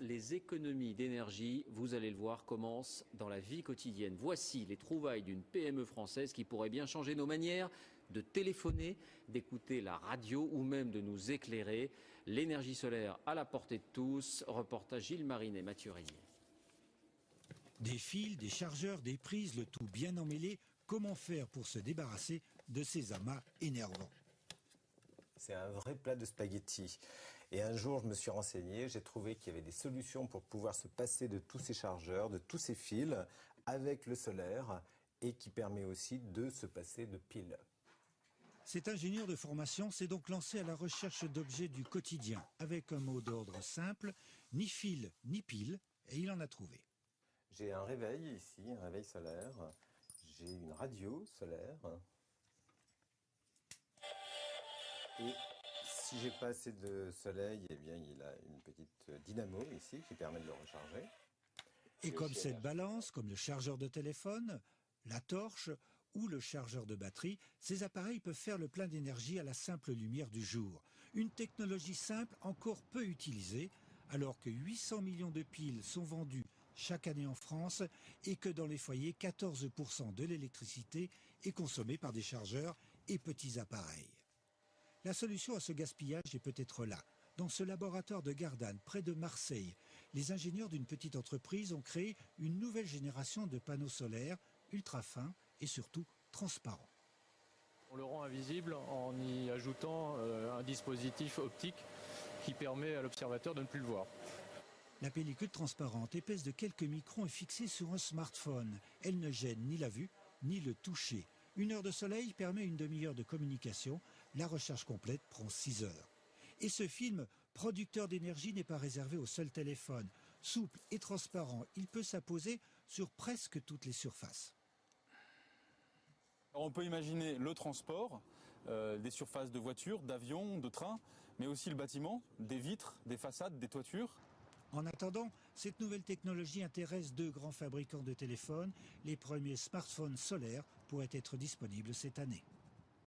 les économies d'énergie, vous allez le voir, commencent dans la vie quotidienne. Voici les trouvailles d'une PME française qui pourrait bien changer nos manières de téléphoner, d'écouter la radio ou même de nous éclairer. L'énergie solaire à la portée de tous. Reportage Gilles Marine et Mathieu Régnier. Des fils, des chargeurs, des prises, le tout bien emmêlé. Comment faire pour se débarrasser de ces amas énervants? C'est un vrai plat de spaghettis. Et un jour, je me suis renseigné, j'ai trouvé qu'il y avait des solutions pour pouvoir se passer de tous ces chargeurs, de tous ces fils, avec le solaire, et qui permet aussi de se passer de piles. Cet ingénieur de formation s'est donc lancé à la recherche d'objets du quotidien, avec un mot d'ordre simple, ni fil ni pile, et il en a trouvé. J'ai un réveil ici, un réveil solaire. J'ai une radio solaire. Et si j'ai pas assez de soleil, eh bien il a une petite dynamo ici qui permet de le recharger. Et comme cette balance, comme le chargeur de téléphone, la torche ou le chargeur de batterie, ces appareils peuvent faire le plein d'énergie à la simple lumière du jour. Une technologie simple encore peu utilisée, alors que 800 millions de piles sont vendues chaque année en France et que dans les foyers, 14% de l'électricité est consommée par des chargeurs et petits appareils. La solution à ce gaspillage est peut-être là. Dans ce laboratoire de Gardanne, près de Marseille, les ingénieurs d'une petite entreprise ont créé une nouvelle génération de panneaux solaires ultra fins et surtout transparents. On le rend invisible en y ajoutant un dispositif optique qui permet à l'observateur de ne plus le voir. La pellicule transparente, épaisse de quelques microns, est fixée sur un smartphone. Elle ne gêne ni la vue, ni le toucher. 1 heure de soleil permet une demi-heure de communication. La recharge complète prend 6 heures. Et ce film, producteur d'énergie, n'est pas réservé au seul téléphone. Souple et transparent, il peut s'apposer sur presque toutes les surfaces. On peut imaginer le transport, des surfaces de voitures, d'avions, de trains, mais aussi le bâtiment, des vitres, des façades, des toitures. En attendant, cette nouvelle technologie intéresse 2 grands fabricants de téléphones. Les premiers smartphones solaires pourraient être disponibles cette année.